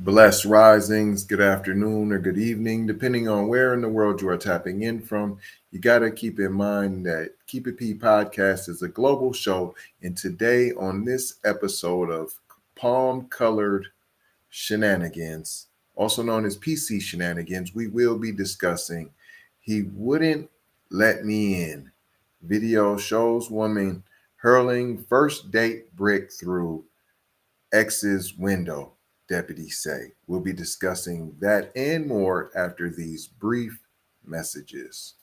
Blessed risings, good afternoon or good evening, depending on where in the world you are tapping in from. You got to keep in mind that Keep It P podcast is a global show. And today, on this episode of Palm Colored Shenanigans, also known as PC Shenanigans, we will be discussing He Wouldn't Let Me In. Video shows woman hurling first date brick through ex's window, deputies say. We'll be discussing that and more after these brief messages.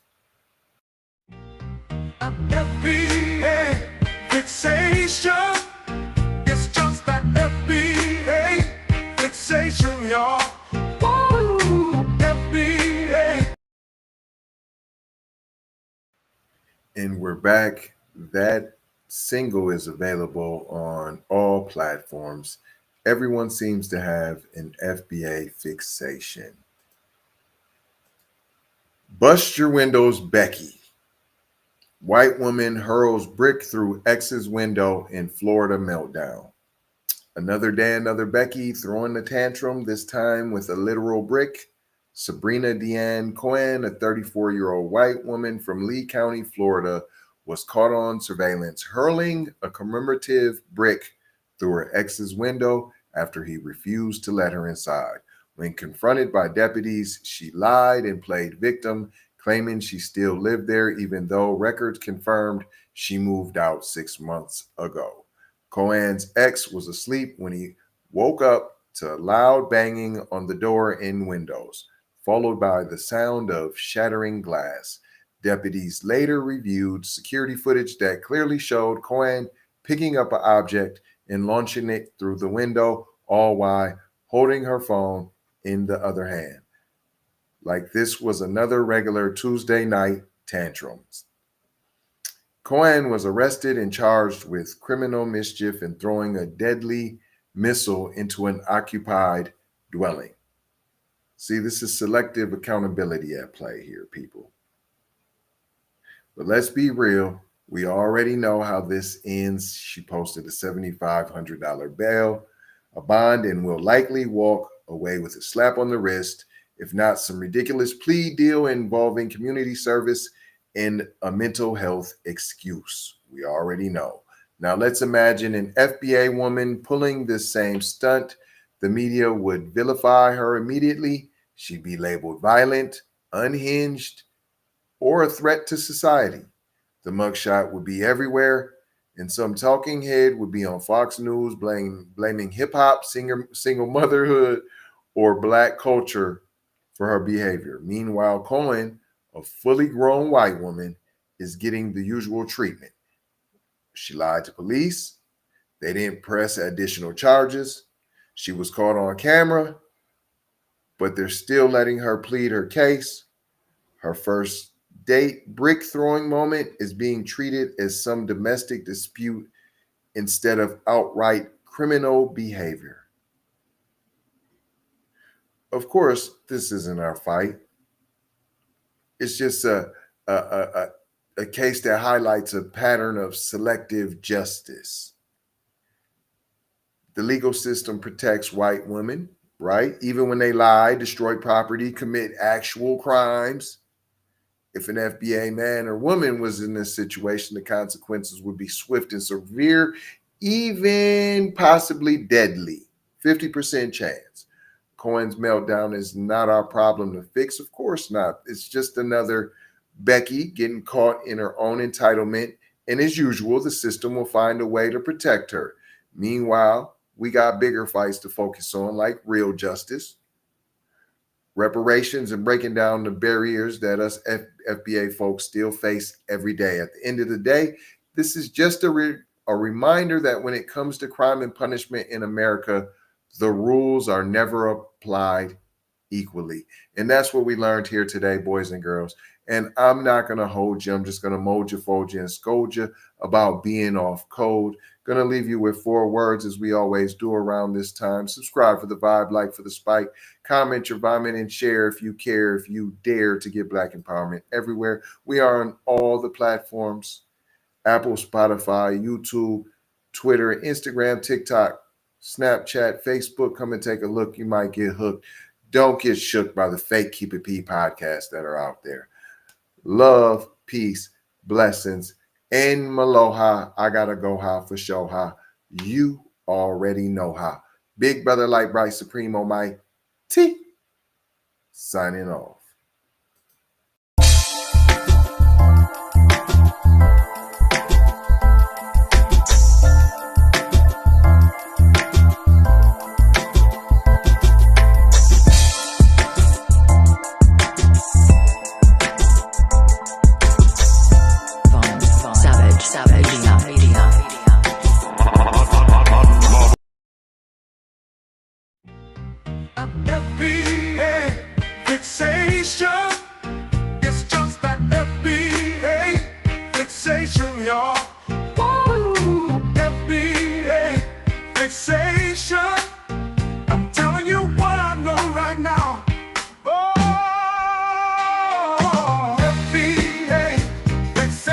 FBA fixation. It's just that FBA fixation, y'all. Woo! FBA. And we're back. That single is available on all platforms. Everyone seems to have an FBA fixation. Bust your windows, Becky. White woman hurls brick through ex's window in Florida meltdown. Another day, another Becky throwing the tantrum, this time with a literal brick. Sabrina Deanna Coyne, a 34-year-old white woman from Lee County, Florida, was caught on surveillance hurling a commemorative brick through her ex's window after he refused to let her inside. When confronted by deputies, she lied and played victim, claiming she still lived there, even though records confirmed she moved out 6 months ago. Cohen's ex was asleep when he woke up to loud banging on the door and windows, followed by the sound of shattering glass. Deputies later reviewed security footage that clearly showed Cohen picking up an object and launching it through the window, all while holding her phone in the other hand. Like this was another regular Tuesday night tantrums. Cohen was arrested and charged with criminal mischief and throwing a deadly missile into an occupied dwelling. See, this is selective accountability at play here, people. But let's be real. We already know how this ends. She posted a $7,500 bail, a bond, and will likely walk away with a slap on the wrist, if not some ridiculous plea deal involving community service and a mental health excuse. We already know. Now let's imagine an FBA woman pulling this same stunt. The media would vilify her immediately. She'd be labeled violent, unhinged, or a threat to society. The mugshot would be everywhere, and some talking head would be on Fox News blaming hip hop, single motherhood, or black culture for her behavior. Meanwhile, Cohen, a fully grown white woman, is getting the usual treatment. She lied to police. They didn't press additional charges. She was caught on camera, but they're still letting her plead her case. Her first date brick throwing moment is being treated as some domestic dispute instead of outright criminal behavior. Of course, this isn't our fight. It's just a case that highlights a pattern of selective justice. The legal system protects white women, right? Even when they lie, destroy property, commit actual crimes. If an FBA man or woman was in this situation, the consequences would be swift and severe, even possibly deadly. 50% chance. Cohen's meltdown is not our problem to fix. Of course not. It's just another Becky getting caught in her own entitlement. And as usual, the system will find a way to protect her. Meanwhile, we got bigger fights to focus on, like real justice, reparations, and breaking down the barriers that us FBA folks still face every day. At the end of the day, this is just a reminder that when it comes to crime and punishment in America, the rules are never applied equally. And that's what we learned here today, boys and girls. And I'm not going to hold you. I'm just going to mold you, fold you, and scold you about being off code. Going to leave you with 4 words, as we always do around this time. Subscribe for the vibe, like for the spike, comment your vomit, and share if you care, if you dare to get Black empowerment everywhere. We are on all the platforms: Apple, Spotify, YouTube, Twitter, Instagram, TikTok, Snapchat, Facebook. Come and take a look. You might get hooked. Don't get shook by the fake Keep It P podcasts that are out there. Love, peace, blessings, and maloha. I gotta go ha for show ha. You already know ha. Big brother, light bright, supremo, my T. Signing off. FBA fixation. It's just that FBA fixation, y'all.